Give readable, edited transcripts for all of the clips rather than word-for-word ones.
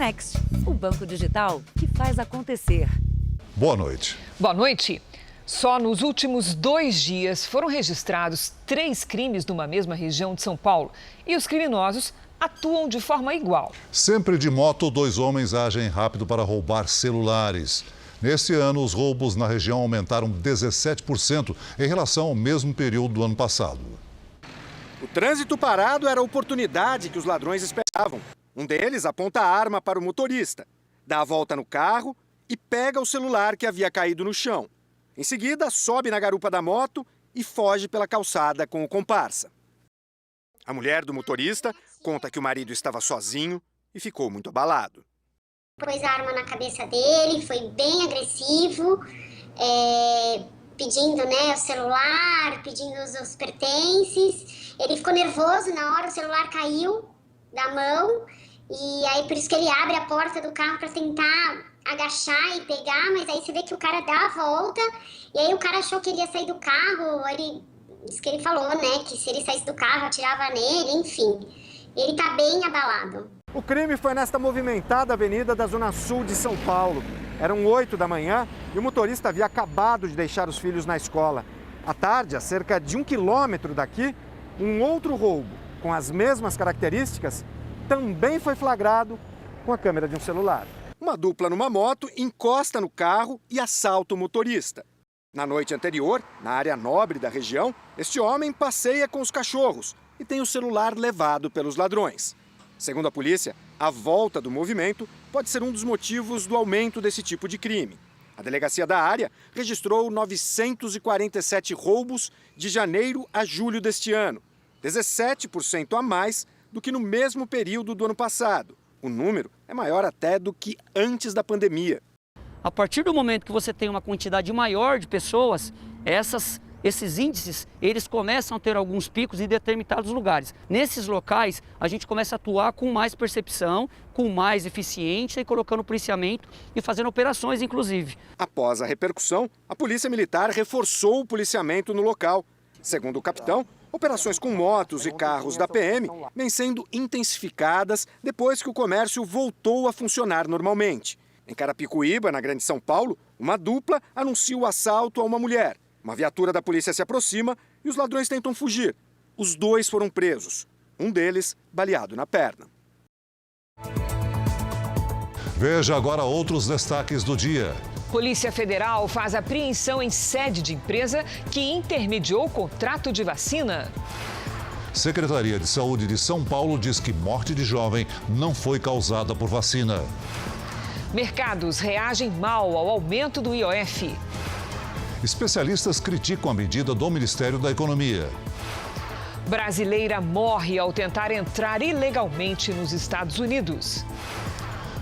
Next, o banco digital que faz acontecer. Boa noite. Boa noite. Só nos últimos 2 dias foram registrados 3 crimes numa mesma região de São Paulo. E os criminosos atuam de forma igual. Sempre de moto, 2 homens agem rápido para roubar celulares. Neste ano, os roubos na região aumentaram 17% em relação ao mesmo período do ano passado. O trânsito parado era a oportunidade que os ladrões esperavam. Um deles aponta a arma para o motorista, dá a volta no carro e pega o celular que havia caído no chão. Em seguida, sobe na garupa da moto e foge pela calçada com o comparsa. A mulher do motorista conta que o marido estava sozinho e ficou muito abalado. Pôs a arma na cabeça dele, foi bem agressivo, pedindo o celular, pedindo os pertences. Ele ficou nervoso na hora, o celular caiu da mão e aí por isso que ele abre a porta do carro para tentar agachar e pegar, mas aí você vê que o cara dá a volta e aí o cara achou que ele ia sair do carro, disse que ele falou, que se ele saísse do carro atirava nele, enfim. Ele tá bem abalado. O crime foi nesta movimentada avenida da Zona Sul de São Paulo. Eram 8 da manhã e o motorista havia acabado de deixar os filhos na escola. À tarde, a cerca de 1 quilômetro daqui, um outro roubo com as mesmas características também foi flagrado com a câmera de um celular. Uma dupla numa moto encosta no carro e assalta o motorista. Na noite anterior, na área nobre da região, este homem passeia com os cachorros e tem o celular levado pelos ladrões. Segundo a polícia, a volta do movimento pode ser um dos motivos do aumento desse tipo de crime. A delegacia da área registrou 947 roubos de janeiro a julho deste ano, 17% a mais do que no mesmo período do ano passado. O número é maior até do que antes da pandemia. A partir do momento que você tem uma quantidade maior de pessoas, esses índices, eles começam a ter alguns picos em determinados lugares. Nesses locais, a gente começa a atuar com mais percepção, com mais eficiência e colocando policiamento e fazendo operações, inclusive. Após a repercussão, a Polícia Militar reforçou o policiamento no local. Segundo o capitão, operações com motos e carros da PM vêm sendo intensificadas depois que o comércio voltou a funcionar normalmente. Em Carapicuíba, na Grande São Paulo, uma dupla anuncia o assalto a uma mulher. Uma viatura da polícia se aproxima e os ladrões tentam fugir. Os 2 foram presos, um deles baleado na perna. Veja agora outros destaques do dia. Polícia Federal faz apreensão em sede de empresa que intermediou o contrato de vacina. Secretaria de Saúde de São Paulo diz que morte de jovem não foi causada por vacina. Mercados reagem mal ao aumento do IOF. Especialistas criticam a medida do Ministério da Economia. Brasileira morre ao tentar entrar ilegalmente nos Estados Unidos.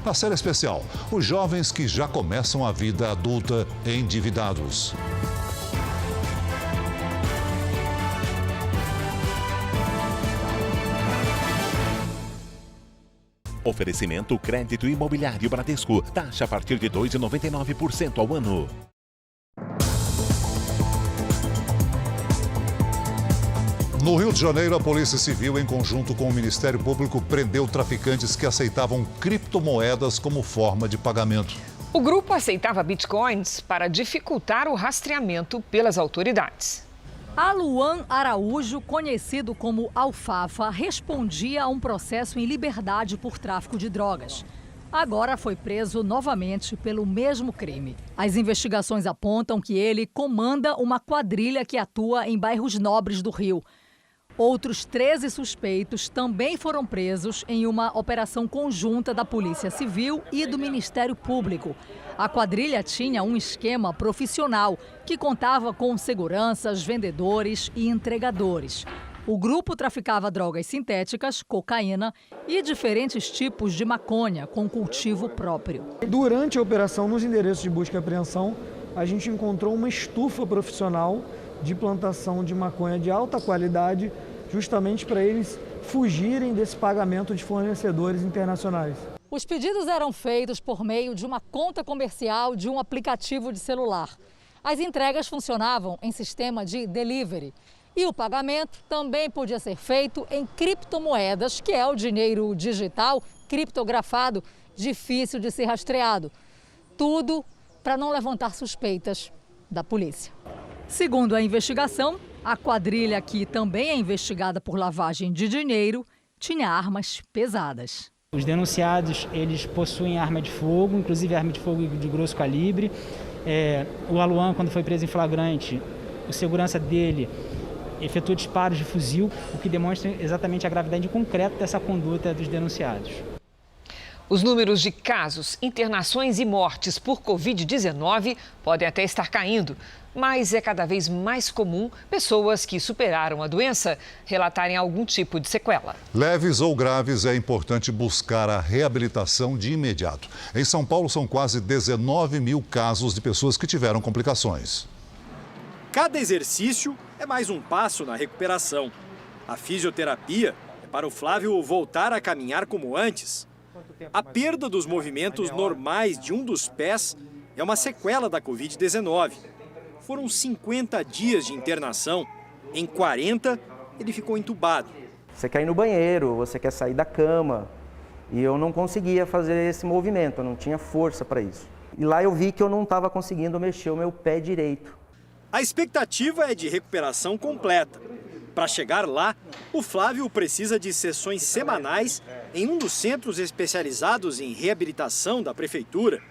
Na série especial, os jovens que já começam a vida adulta endividados. Oferecimento Crédito Imobiliário Bradesco. Taxa a partir de 2,99% ao ano. No Rio de Janeiro, a Polícia Civil, em conjunto com o Ministério Público, prendeu traficantes que aceitavam criptomoedas como forma de pagamento. O grupo aceitava bitcoins para dificultar o rastreamento pelas autoridades. Aluan Araújo, conhecido como Alfafa, respondia a um processo em liberdade por tráfico de drogas. Agora foi preso novamente pelo mesmo crime. As investigações apontam que ele comanda uma quadrilha que atua em bairros nobres do Rio. Outros 13 suspeitos também foram presos em uma operação conjunta da Polícia Civil e do Ministério Público. A quadrilha tinha um esquema profissional que contava com seguranças, vendedores e entregadores. O grupo traficava drogas sintéticas, cocaína e diferentes tipos de maconha com cultivo próprio. Durante a operação, nos endereços de busca e apreensão, a gente encontrou uma estufa profissional de plantação de maconha de alta qualidade, justamente para eles fugirem desse pagamento de fornecedores internacionais. Os pedidos eram feitos por meio de uma conta comercial de um aplicativo de celular. As entregas funcionavam em sistema de delivery. E o pagamento também podia ser feito em criptomoedas, que é o dinheiro digital criptografado difícil de ser rastreado. Tudo para não levantar suspeitas da polícia. Segundo a investigação, a quadrilha, que também é investigada por lavagem de dinheiro, tinha armas pesadas. Os denunciados, eles possuem arma de fogo, inclusive arma de fogo de grosso calibre. O Aluan, quando foi preso em flagrante, o segurança dele efetuou disparos de fuzil, o que demonstra exatamente a gravidade concreta dessa conduta dos denunciados. Os números de casos, internações e mortes por Covid-19 podem até estar caindo, mas é cada vez mais comum pessoas que superaram a doença relatarem algum tipo de sequela. Leves ou graves, é importante buscar a reabilitação de imediato. Em São Paulo, são quase 19 mil casos de pessoas que tiveram complicações. Cada exercício é mais um passo na recuperação. A fisioterapia é para o Flávio voltar a caminhar como antes. A perda dos movimentos normais de um dos pés é uma sequela da Covid-19. Foram 50 dias de internação. Em 40, ele ficou entubado. Você quer ir no banheiro, você quer sair da cama. E eu não conseguia fazer esse movimento, eu não tinha força para isso. E lá eu vi que eu não estava conseguindo mexer o meu pé direito. A expectativa é de recuperação completa. Para chegar lá, o Flávio precisa de sessões semanais em um dos centros especializados em reabilitação da prefeitura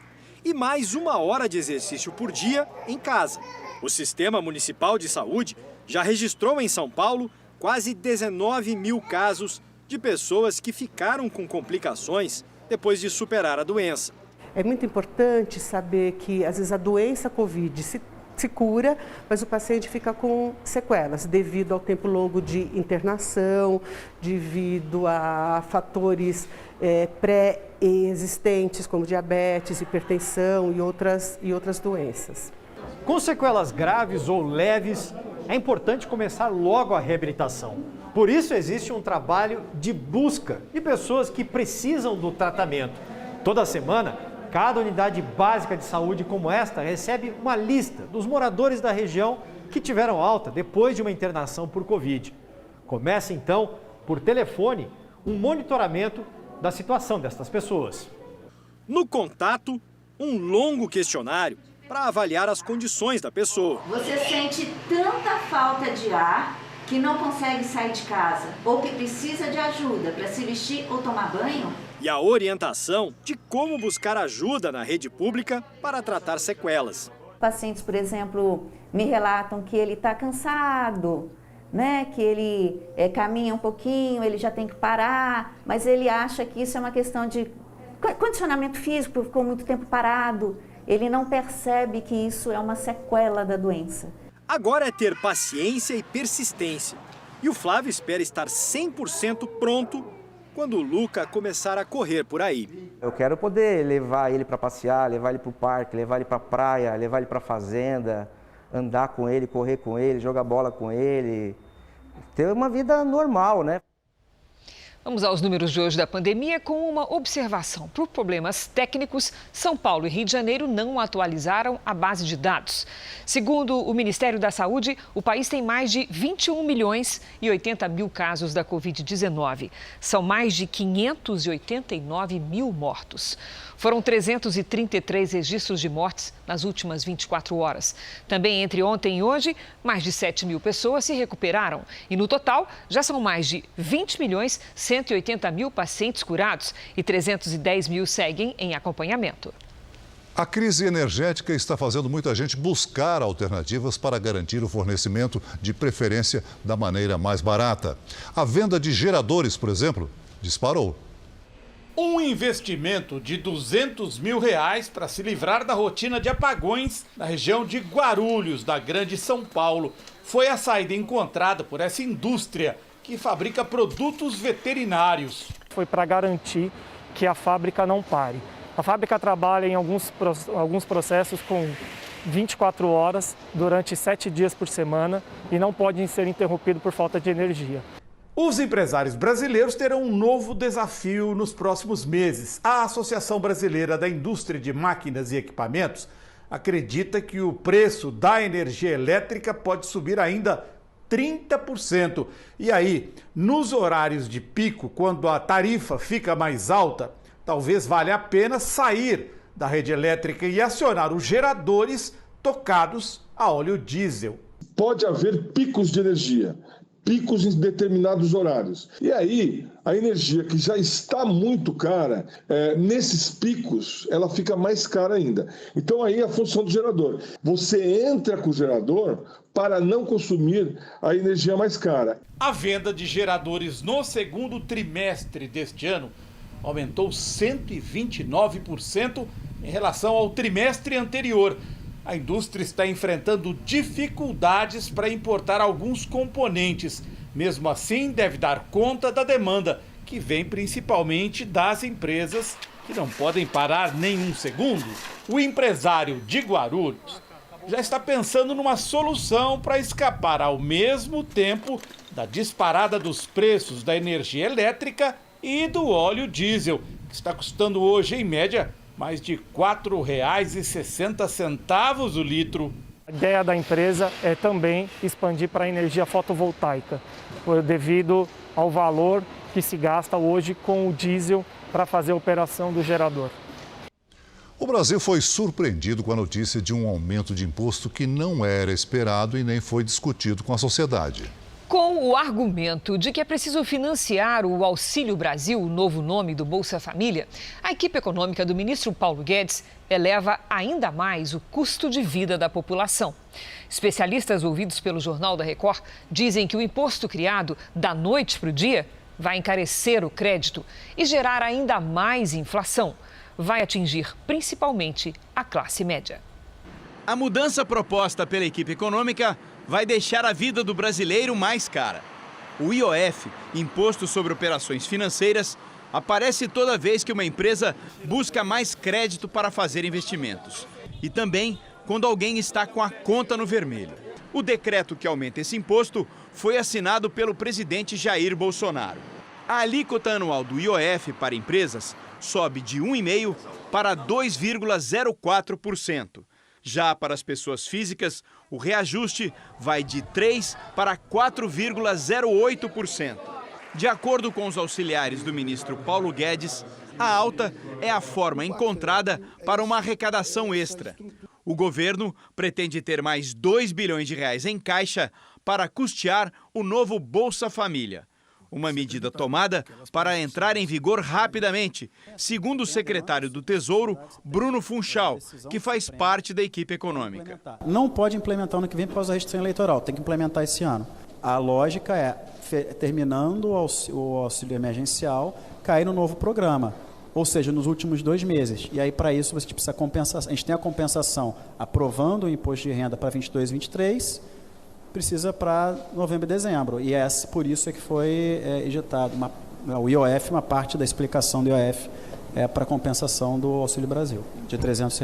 e mais 1 hora de exercício por dia em casa. O Sistema Municipal de Saúde já registrou em São Paulo quase 19 mil casos de pessoas que ficaram com complicações depois de superar a doença. É muito importante saber que, às vezes, a doença Covid se cura, mas o paciente fica com sequelas devido ao tempo longo de internação, devido a fatores pré-existentes como diabetes, hipertensão e outras doenças. Com sequelas graves ou leves, é importante começar logo a reabilitação. Por isso existe um trabalho de busca de pessoas que precisam do tratamento. Toda semana, cada unidade básica de saúde como esta recebe uma lista dos moradores da região que tiveram alta depois de uma internação por Covid. Começa então, por telefone, um monitoramento da situação destas pessoas. No contato, um longo questionário para avaliar as condições da pessoa. Você sente tanta falta de ar que não consegue sair de casa ou que precisa de ajuda para se vestir ou tomar banho? E a orientação de como buscar ajuda na rede pública para tratar sequelas. Pacientes, por exemplo, me relatam que ele está cansado, né? Que ele caminha um pouquinho, ele já tem que parar, mas ele acha que isso é uma questão de condicionamento físico, ficou muito tempo parado. Ele não percebe que isso é uma sequela da doença. Agora é ter paciência e persistência. E o Flávio espera estar 100% pronto quando o Luca começar a correr por aí. Eu quero poder levar ele para passear, levar ele para o parque, levar ele para a praia, levar ele para a fazenda, andar com ele, correr com ele, jogar bola com ele, ter uma vida normal, né? Vamos aos números de hoje da pandemia com uma observação. Por problemas técnicos, São Paulo e Rio de Janeiro não atualizaram a base de dados. Segundo o Ministério da Saúde, o país tem mais de 21 milhões e 80 mil casos da Covid-19. São mais de 589 mil mortos. Foram 333 registros de mortes nas últimas 24 horas. Também entre ontem e hoje, mais de 7 mil pessoas se recuperaram. E no total, já são mais de 20 milhões 180 mil pacientes curados e 310 mil seguem em acompanhamento. A crise energética está fazendo muita gente buscar alternativas para garantir o fornecimento, de preferência da maneira mais barata. A venda de geradores, por exemplo, disparou. Um investimento de R$200 mil para se livrar da rotina de apagões na região de Guarulhos, da Grande São Paulo, foi a saída encontrada por essa indústria que fabrica produtos veterinários. Foi para garantir que a fábrica não pare. A fábrica trabalha em alguns processos com 24 horas durante 7 dias por semana e não podem ser interrompidos por falta de energia. Os empresários brasileiros terão um novo desafio nos próximos meses. A Associação Brasileira da Indústria de Máquinas e Equipamentos acredita que o preço da energia elétrica pode subir ainda 30%. E aí, nos horários de pico, quando a tarifa fica mais alta, talvez valha a pena sair da rede elétrica e acionar os geradores tocados a óleo diesel. Pode haver picos de energia, picos em determinados horários. E aí, a energia que já está muito cara, nesses picos, ela fica mais cara ainda. Então aí a função do gerador. Você entra com o gerador para não consumir a energia mais cara. A venda de geradores no segundo trimestre deste ano aumentou 129% em relação ao trimestre anterior. A indústria está enfrentando dificuldades para importar alguns componentes. Mesmo assim, deve dar conta da demanda, que vem principalmente das empresas que não podem parar nem um segundo. O empresário de Guarulhos já está pensando numa solução para escapar ao mesmo tempo da disparada dos preços da energia elétrica e do óleo diesel, que está custando hoje, em média, mais de R$ 4,60 o litro. A ideia da empresa é também expandir para a energia fotovoltaica, devido ao valor que se gasta hoje com o diesel para fazer a operação do gerador. O Brasil foi surpreendido com a notícia de um aumento de imposto que não era esperado e nem foi discutido com a sociedade. Com o argumento de que é preciso financiar o Auxílio Brasil, o novo nome do Bolsa Família, a equipe econômica do ministro Paulo Guedes eleva ainda mais o custo de vida da população. Especialistas ouvidos pelo Jornal da Record dizem que o imposto criado da noite para o dia vai encarecer o crédito e gerar ainda mais inflação. Vai atingir principalmente a classe média. A mudança proposta pela equipe econômica vai deixar a vida do brasileiro mais cara. O IOF, Imposto sobre Operações Financeiras, aparece toda vez que uma empresa busca mais crédito para fazer investimentos. E também quando alguém está com a conta no vermelho. O decreto que aumenta esse imposto foi assinado pelo presidente Jair Bolsonaro. A alíquota anual do IOF para empresas sobe de 1,5% para 2,04%. Já para as pessoas físicas, o reajuste vai de 3% para 4,08%. De acordo com os auxiliares do ministro Paulo Guedes, a alta é a forma encontrada para uma arrecadação extra. O governo pretende ter mais 2 bilhões de reais em caixa para custear o novo Bolsa Família. Uma medida tomada para entrar em vigor rapidamente, segundo o secretário do Tesouro, Bruno Funchal, que faz parte da equipe econômica. Não pode implementar ano que vem por causa da restrição eleitoral, tem que implementar esse ano. A lógica é, terminando o auxílio emergencial, cair no novo programa, ou seja, nos últimos 2 meses. E aí, para isso, você precisa compensar. A gente tem a compensação aprovando o imposto de renda para 22 e 23, precisa para novembro e dezembro. E por isso é que foi injetado o IOF, uma parte da explicação do IOF é para compensação do Auxílio Brasil, de R$ 300.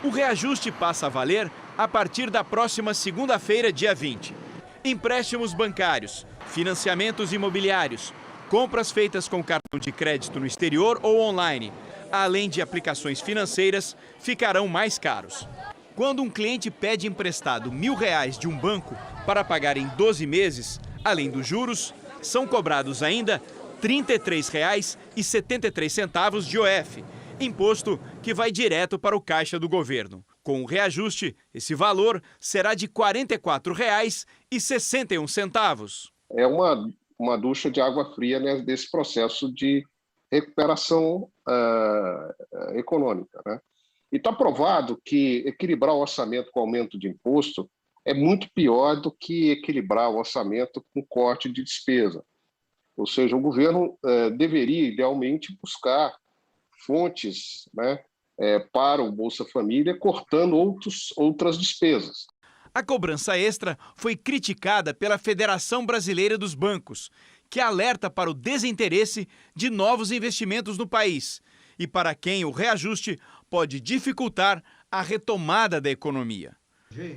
O reajuste passa a valer a partir da próxima segunda-feira, dia 20. Empréstimos bancários, financiamentos imobiliários, compras feitas com cartão de crédito no exterior ou online, além de aplicações financeiras, ficarão mais caros. Quando um cliente pede emprestado R$ 1.000 de um banco para pagar em 12 meses, além dos juros, são cobrados ainda R$ 33,73 de IOF, imposto que vai direto para o caixa do governo. Com o reajuste, esse valor será de R$ 44,61. É uma ducha de água fria, né, desse processo de recuperação econômica, né? E está provado que equilibrar o orçamento com aumento de imposto é muito pior do que equilibrar o orçamento com corte de despesa. Ou seja, o governo deveria, idealmente, buscar fontes, né, para o Bolsa Família, cortando outras despesas. A cobrança extra foi criticada pela Federação Brasileira dos Bancos, que alerta para o desinteresse de novos investimentos no país e para quem o reajuste pode dificultar a retomada da economia.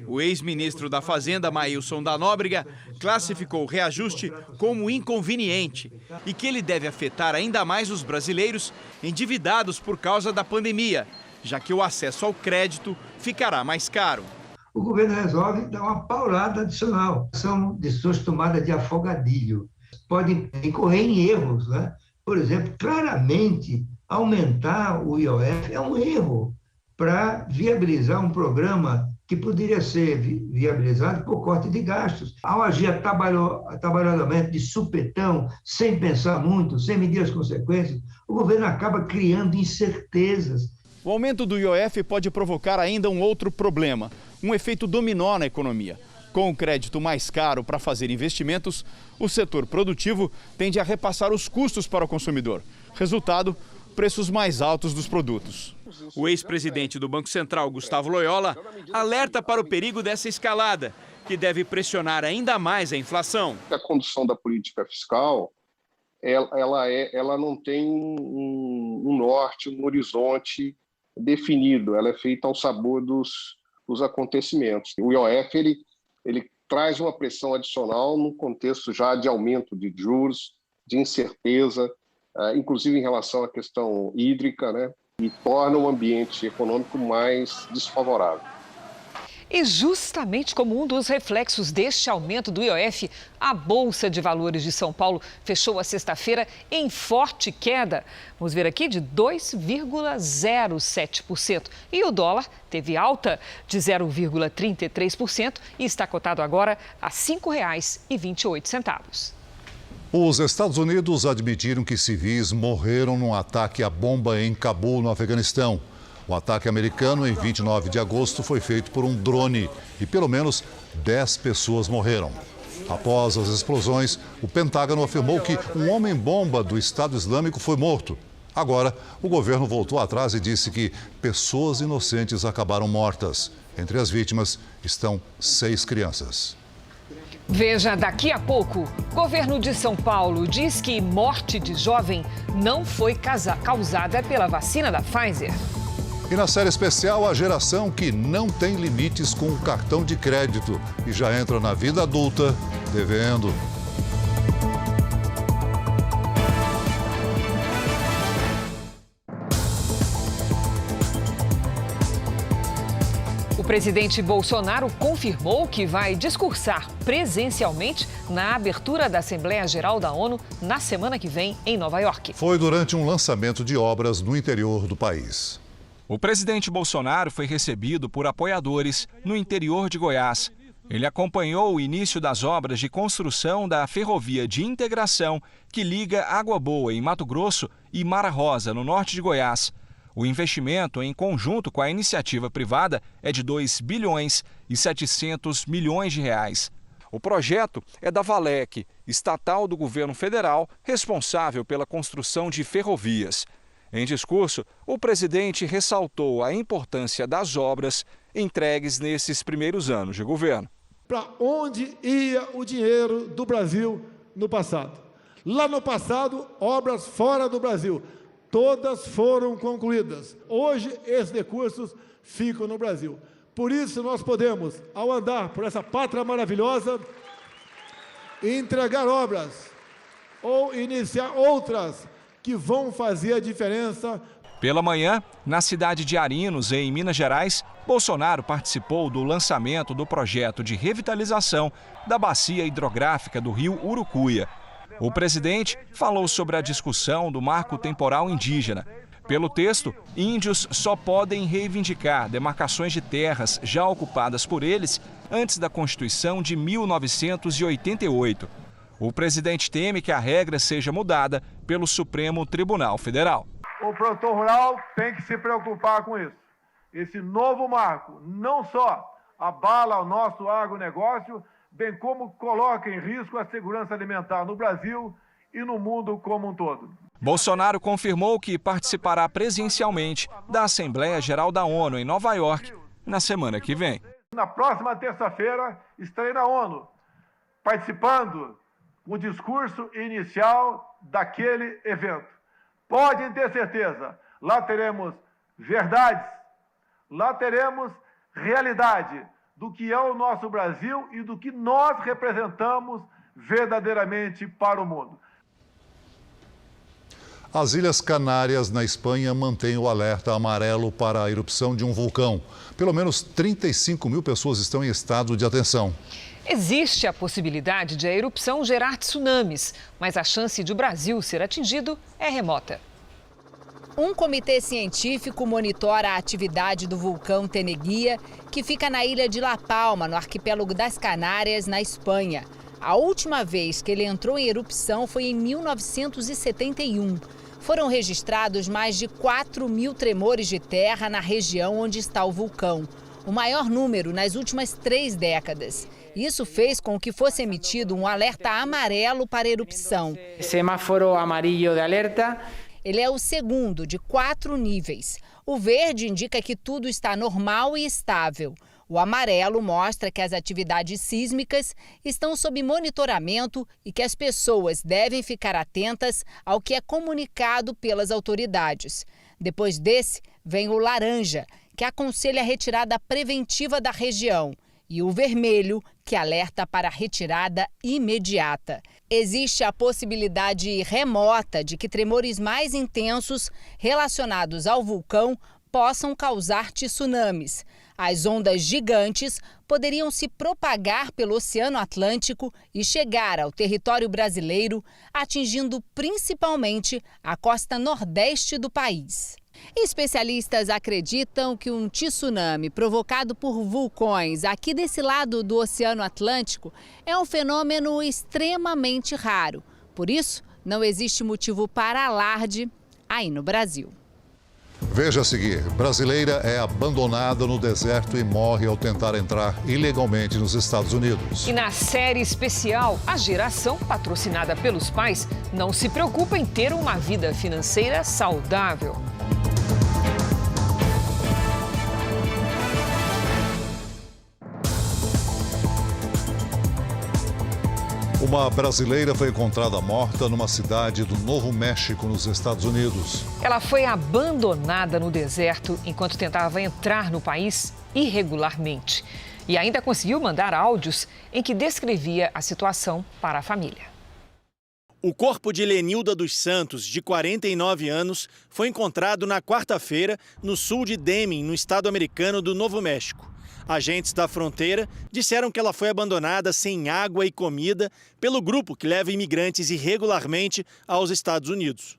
O ex-ministro da Fazenda, Maílson da Nóbrega, classificou o reajuste como inconveniente e que ele deve afetar ainda mais os brasileiros endividados por causa da pandemia, já que o acesso ao crédito ficará mais caro. O governo resolve dar uma paulada adicional. São decisões tomadas de afogadilho. Podem incorrer em erros, né? Por exemplo, claramente, aumentar o IOF é um erro para viabilizar um programa que poderia ser viabilizado por corte de gastos. Ao agir atabalhadamente, de supetão, sem pensar muito, sem medir as consequências, o governo acaba criando incertezas. O aumento do IOF pode provocar ainda um outro problema, um efeito dominó na economia. Com o crédito mais caro para fazer investimentos, o setor produtivo tende a repassar os custos para o consumidor. Resultado, preços mais altos dos produtos. O ex-presidente do Banco Central, Gustavo Loyola, alerta para o perigo dessa escalada, que deve pressionar ainda mais a inflação. A condução da política fiscal, ela não tem um norte, um horizonte definido. Ela é feita ao sabor dos acontecimentos. O IOF, ele traz uma pressão adicional num contexto já de aumento de juros, de incerteza, inclusive em relação à questão hídrica, né? E torna o ambiente econômico mais desfavorável. E justamente como um dos reflexos deste aumento do IOF, a Bolsa de Valores de São Paulo fechou a sexta-feira em forte queda. Vamos ver aqui, de 2,07%. E o dólar teve alta de 0,33% e está cotado agora a R$ 5,28. Os Estados Unidos admitiram que civis morreram num ataque à bomba em Cabul, no Afeganistão. O ataque americano, em 29 de agosto, foi feito por um drone e pelo menos 10 pessoas morreram. Após as explosões, o Pentágono afirmou que um homem-bomba do Estado Islâmico foi morto. Agora, o governo voltou atrás e disse que pessoas inocentes acabaram mortas. Entre as vítimas estão 6 crianças. Veja daqui a pouco. O governo de São Paulo diz que morte de jovem não foi causada pela vacina da Pfizer. E na série especial, a geração que não tem limites com o cartão de crédito e já entra na vida adulta devendo. O presidente Bolsonaro confirmou que vai discursar presencialmente na abertura da Assembleia Geral da ONU na semana que vem, em Nova York. Foi durante um lançamento de obras no interior do país. O presidente Bolsonaro foi recebido por apoiadores no interior de Goiás. Ele acompanhou o início das obras de construção da ferrovia de integração que liga Água Boa, em Mato Grosso, e Mara Rosa, no norte de Goiás. O investimento, em conjunto com a iniciativa privada, é de 2 bilhões e 700 milhões de reais. O projeto é da Valec, estatal do governo federal, responsável pela construção de ferrovias. Em discurso, o presidente ressaltou a importância das obras entregues nesses primeiros anos de governo. Para onde ia o dinheiro do Brasil no passado? Lá no passado, obras fora do Brasil. Todas foram concluídas. Hoje, esses recursos ficam no Brasil. Por isso, nós podemos, ao andar por essa pátria maravilhosa, entregar obras ou iniciar outras que vão fazer a diferença. Pela manhã, na cidade de Arinos, em Minas Gerais, Bolsonaro participou do lançamento do projeto de revitalização da bacia hidrográfica do rio Urucuia. O presidente falou sobre a discussão do marco temporal indígena. Pelo texto, índios só podem reivindicar demarcações de terras já ocupadas por eles antes da Constituição de 1988. O presidente teme que a regra seja mudada pelo Supremo Tribunal Federal. O produtor rural tem que se preocupar com isso. Esse novo marco não só abala o nosso agronegócio, bem como coloca em risco a segurança alimentar no Brasil e no mundo como um todo. Bolsonaro confirmou que participará presencialmente da Assembleia Geral da ONU em Nova York na semana que vem. Na próxima terça-feira estarei na ONU, participando do discurso inicial daquele evento. Podem ter certeza, lá teremos verdades, lá teremos realidade do que é o nosso Brasil e do que nós representamos verdadeiramente para o mundo. As Ilhas Canárias, na Espanha, mantêm o alerta amarelo para a erupção de um vulcão. Pelo menos 35 mil pessoas estão em estado de atenção. Existe a possibilidade de a erupção gerar tsunamis, mas a chance de o Brasil ser atingido é remota. Um comitê científico monitora a atividade do vulcão Teneguía, que fica na ilha de La Palma, no arquipélago das Canárias, na Espanha. A última vez que ele entrou em erupção foi em 1971. Foram registrados mais de 4.000 tremores de terra na região onde está o vulcão, o maior número nas últimas 3 décadas. Isso fez com que fosse emitido um alerta amarelo para erupção. Semáforo amarillo de alerta. Ele é o segundo de 4 níveis. O verde indica que tudo está normal e estável. O amarelo mostra que as atividades sísmicas estão sob monitoramento e que as pessoas devem ficar atentas ao que é comunicado pelas autoridades. Depois desse, vem o laranja, que aconselha a retirada preventiva da região, e o vermelho, que alerta para a retirada imediata. Existe a possibilidade remota de que tremores mais intensos relacionados ao vulcão possam causar tsunamis. As ondas gigantes poderiam se propagar pelo Oceano Atlântico e chegar ao território brasileiro, atingindo principalmente a costa nordeste do país. Especialistas acreditam que um tsunami provocado por vulcões aqui desse lado do Oceano Atlântico é um fenômeno extremamente raro. Por isso, não existe motivo para alarde aí no Brasil. Veja a seguir, brasileira é abandonada no deserto e morre ao tentar entrar ilegalmente nos Estados Unidos. E na série especial, a geração patrocinada pelos pais não se preocupa em ter uma vida financeira saudável. Uma brasileira foi encontrada morta numa cidade do Novo México, nos Estados Unidos. Ela foi abandonada no deserto enquanto tentava entrar no país irregularmente. E ainda conseguiu mandar áudios em que descrevia a situação para a família. O corpo de Lenilda dos Santos, de 49 anos, foi encontrado na quarta-feira no sul de Deming, no estado americano do Novo México. Agentes da fronteira disseram que ela foi abandonada sem água e comida pelo grupo que leva imigrantes irregularmente aos Estados Unidos.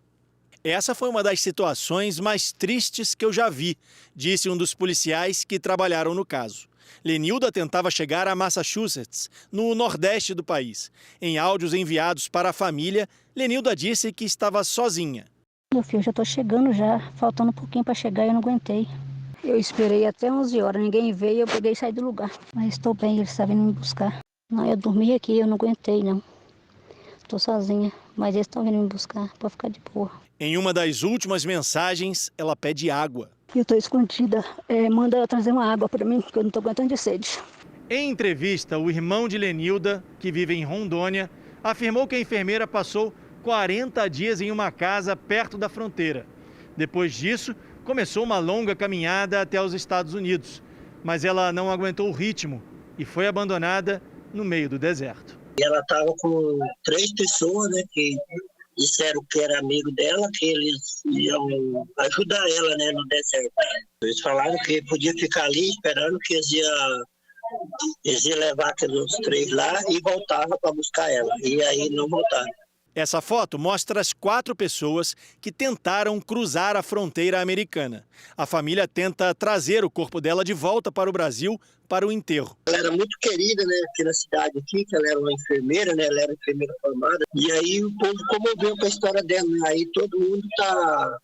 Essa foi uma das situações mais tristes que eu já vi, disse um dos policiais que trabalharam no caso. Lenilda tentava chegar a Massachusetts, no nordeste do país. Em áudios enviados para a família, Lenilda disse que estava sozinha. Meu filho, já estou chegando já, faltando um pouquinho para chegar e eu não aguentei. Eu esperei até 11 horas, ninguém veio, eu peguei e saí do lugar. Mas estou bem, eles estavam vindo me buscar. Não, eu dormi aqui, eu não aguentei não. Estou sozinha, mas eles estão vindo me buscar para ficar de boa. Em uma das últimas mensagens, ela pede água. Eu estou escondida, manda ela trazer uma água para mim, porque eu não estou aguentando de sede. Em entrevista, o irmão de Lenilda, que vive em Rondônia, afirmou que a enfermeira passou 40 dias em uma casa perto da fronteira. Depois disso, começou uma longa caminhada até os Estados Unidos, mas ela não aguentou o ritmo e foi abandonada no meio do deserto. Ela estava com 3 pessoas, né, que disseram que era amigo dela, que eles iam ajudar ela, né, no deserto. Eles falaram que podia ficar ali esperando que eles iam levar aqueles 3 lá e voltava para buscar ela. E aí não voltaram. Essa foto mostra as 4 pessoas que tentaram cruzar a fronteira americana. A família tenta trazer o corpo dela de volta para o Brasil para o enterro. Ela era muito querida, né, aqui na cidade, aqui, que ela era uma enfermeira, né, ela era enfermeira formada. E aí o povo comoveu com a história dela, né? Aí todo mundo está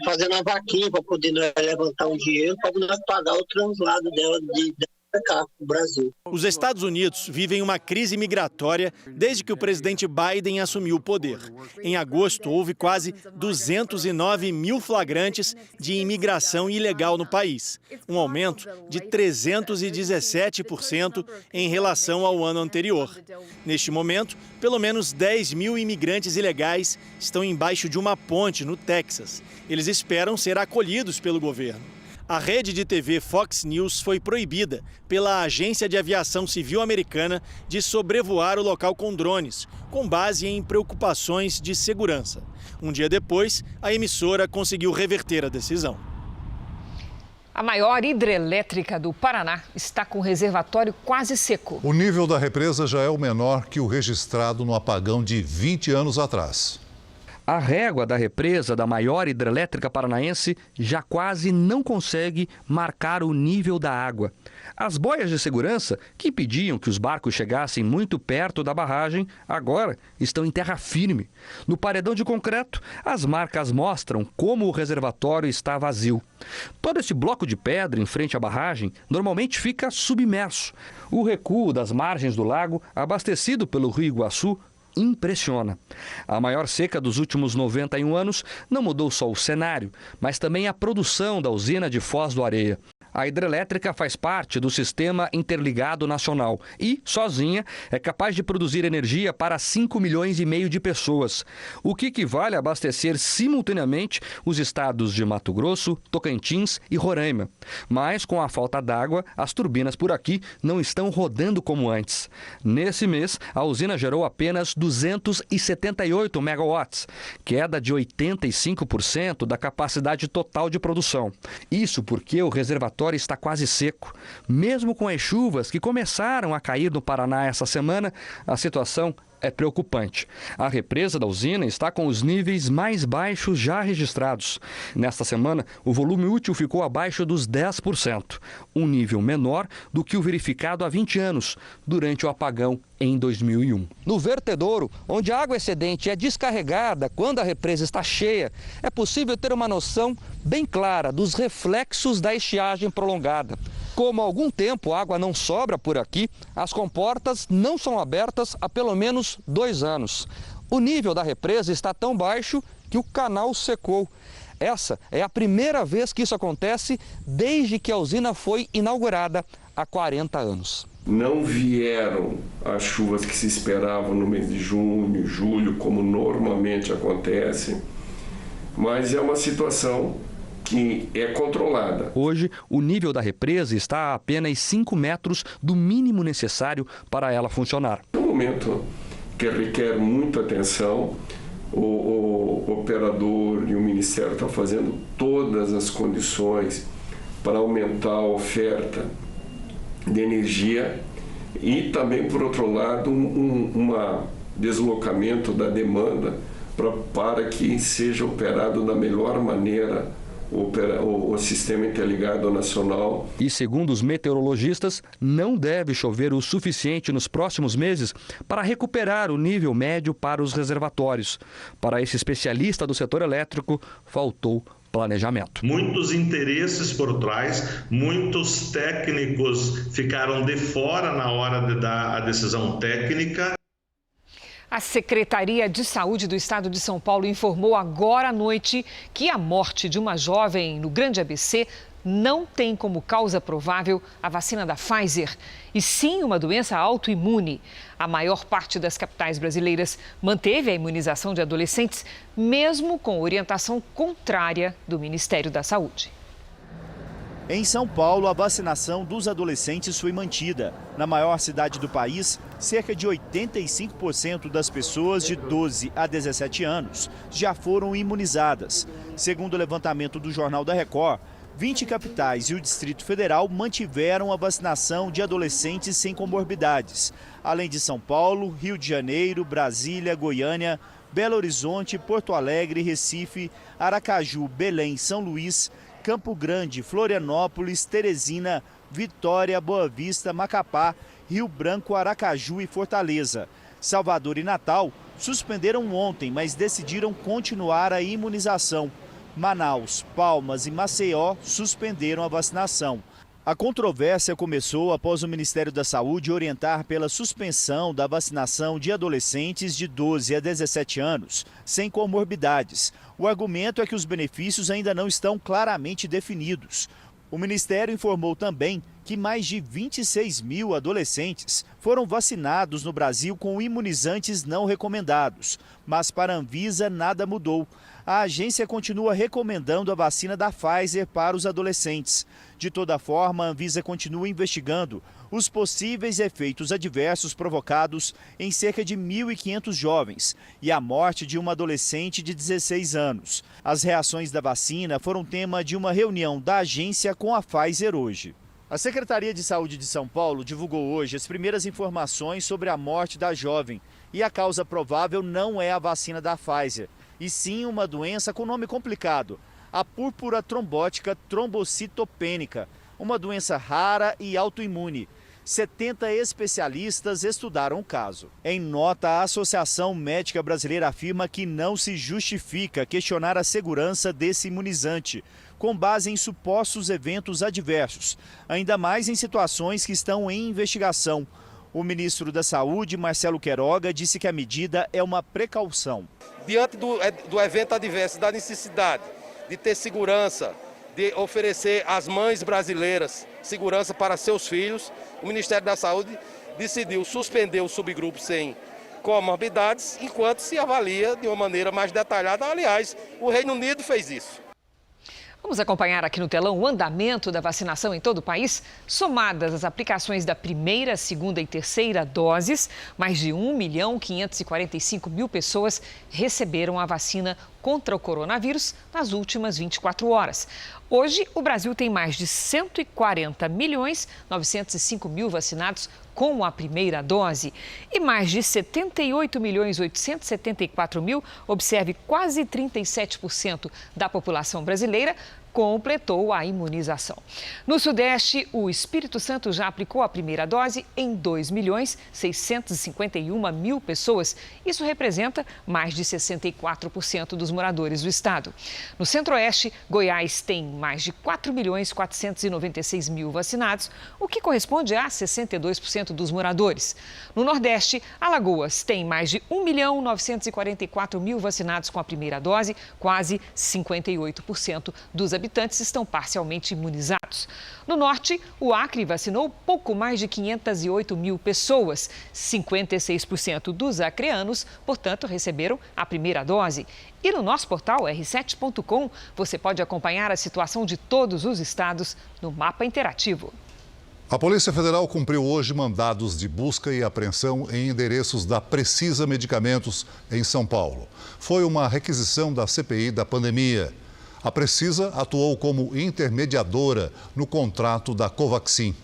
fazendo uma vaquinha para poder levantar um dinheiro para nós pagar o translado dela cá, no Brasil. Os Estados Unidos vivem uma crise migratória desde que o presidente Biden assumiu o poder. Em agosto, houve quase 209 mil flagrantes de imigração ilegal no país, um aumento de 317% em relação ao ano anterior. Neste momento, pelo menos 10 mil imigrantes ilegais estão embaixo de uma ponte no Texas. Eles esperam ser acolhidos pelo governo. A rede de TV Fox News foi proibida pela Agência de Aviação Civil Americana de sobrevoar o local com drones, com base em preocupações de segurança. Um dia depois, a emissora conseguiu reverter a decisão. A maior hidrelétrica do Paraná está com o reservatório quase seco. O nível da represa já é o menor que o registrado no apagão de 20 anos atrás. A régua da represa da maior hidrelétrica paranaense já quase não consegue marcar o nível da água. As boias de segurança, que impediam que os barcos chegassem muito perto da barragem, agora estão em terra firme. No paredão de concreto, as marcas mostram como o reservatório está vazio. Todo esse bloco de pedra em frente à barragem normalmente fica submerso. O recuo das margens do lago, abastecido pelo Rio Iguaçu, impressiona. A maior seca dos últimos 91 anos não mudou só o cenário, mas também a produção da usina de Foz do Areia. A hidrelétrica faz parte do Sistema Interligado Nacional e, sozinha, é capaz de produzir energia para 5,5 milhões de pessoas, o que equivale a abastecer simultaneamente os estados de Mato Grosso, Tocantins e Roraima. Mas, com a falta d'água, as turbinas por aqui não estão rodando como antes. Nesse mês, a usina gerou apenas 278 megawatts, queda de 85% da capacidade total de produção. Isso porque o reservatório está quase seco. Mesmo com as chuvas que começaram a cair no Paraná essa semana, a situação é preocupante. A represa da usina está com os níveis mais baixos já registrados. Nesta semana, o volume útil ficou abaixo dos 10%, um nível menor do que o verificado há 20 anos, durante o apagão em 2001. No vertedouro, onde a água excedente é descarregada quando a represa está cheia, é possível ter uma noção bem clara dos reflexos da estiagem prolongada. Como há algum tempo a água não sobra por aqui, as comportas não são abertas há pelo menos 2 anos. O nível da represa está tão baixo que o canal secou. Essa é a primeira vez que isso acontece desde que a usina foi inaugurada há 40 anos. Não vieram as chuvas que se esperavam no mês de junho, julho, como normalmente acontece, mas é uma situação que é controlada. Hoje, o nível da represa está a apenas 5 metros do mínimo necessário para ela funcionar. É um momento que requer muita atenção. O operador e o Ministério estão fazendo todas as condições para aumentar a oferta de energia e também, por outro lado, um deslocamento da demanda para que seja operado da melhor maneira o Sistema Interligado Nacional. E segundo os meteorologistas, não deve chover o suficiente nos próximos meses para recuperar o nível médio para os reservatórios. Para esse especialista do setor elétrico, faltou planejamento. Muitos interesses por trás, muitos técnicos ficaram de fora na hora de dar a decisão técnica. A Secretaria de Saúde do Estado de São Paulo informou agora à noite que a morte de uma jovem no Grande ABC não tem como causa provável a vacina da Pfizer, e sim uma doença autoimune. A maior parte das capitais brasileiras manteve a imunização de adolescentes, mesmo com orientação contrária do Ministério da Saúde. Em São Paulo, a vacinação dos adolescentes foi mantida. Na maior cidade do país, cerca de 85% das pessoas de 12 a 17 anos já foram imunizadas. Segundo o levantamento do Jornal da Record, 20 capitais e o Distrito Federal mantiveram a vacinação de adolescentes sem comorbidades. Além de São Paulo, Rio de Janeiro, Brasília, Goiânia, Belo Horizonte, Porto Alegre, Recife, Aracaju, Belém, São Luís, Campo Grande, Florianópolis, Teresina, Vitória, Boa Vista, Macapá, Rio Branco, Aracaju e Fortaleza. Salvador e Natal suspenderam ontem, mas decidiram continuar a imunização. Manaus, Palmas e Maceió suspenderam a vacinação. A controvérsia começou após o Ministério da Saúde orientar pela suspensão da vacinação de adolescentes de 12 a 17 anos, sem comorbidades. O argumento é que os benefícios ainda não estão claramente definidos. O Ministério informou também que mais de 26 mil adolescentes foram vacinados no Brasil com imunizantes não recomendados. Mas para a Anvisa nada mudou. A agência continua recomendando a vacina da Pfizer para os adolescentes. De toda forma, a Anvisa continua investigando os possíveis efeitos adversos provocados em cerca de 1.500 jovens e a morte de uma adolescente de 16 anos. As reações da vacina foram tema de uma reunião da agência com a Pfizer hoje. A Secretaria de Saúde de São Paulo divulgou hoje as primeiras informações sobre a morte da jovem e a causa provável não é a vacina da Pfizer, e sim uma doença com nome complicado, a púrpura trombótica trombocitopênica, uma doença rara e autoimune. 70 especialistas estudaram o caso. Em nota, a Associação Médica Brasileira afirma que não se justifica questionar a segurança desse imunizante, com base em supostos eventos adversos, ainda mais em situações que estão em investigação. O ministro da Saúde, Marcelo Queiroga, disse que a medida é uma precaução. Diante do evento adverso, da necessidade de ter segurança, de oferecer às mães brasileiras segurança para seus filhos, o Ministério da Saúde decidiu suspender o subgrupo sem comorbidades, enquanto se avalia de uma maneira mais detalhada. Aliás, o Reino Unido fez isso. Vamos acompanhar aqui no telão o andamento da vacinação em todo o país. Somadas as aplicações da primeira, segunda e terceira doses, mais de 1.545.000 pessoas receberam a vacina contra o coronavírus nas últimas 24 horas. Hoje, o Brasil tem mais de 140.905.000 vacinados com a primeira dose e mais de 78.874.000, observe quase 37% da população brasileira, completou a imunização. No Sudeste, o Espírito Santo já aplicou a primeira dose em 2.651.000 pessoas. Isso representa mais de 64% dos moradores do estado. No Centro-Oeste, Goiás tem mais de 4.496.000 vacinados, o que corresponde a 62% dos moradores. No Nordeste, Alagoas tem mais de 1.944.000 vacinados com a primeira dose, quase 58% dos habitantes estão parcialmente imunizados. No Norte, o Acre vacinou pouco mais de 508.000 pessoas. 56% dos acreanos, portanto, receberam a primeira dose. E no nosso portal r7.com, você pode acompanhar a situação de todos os estados no mapa interativo. A Polícia Federal cumpriu hoje mandados de busca e apreensão em endereços da Precisa Medicamentos, em São Paulo. Foi uma requisição da CPI da pandemia. A Precisa atuou como intermediadora no contrato da Covaxin.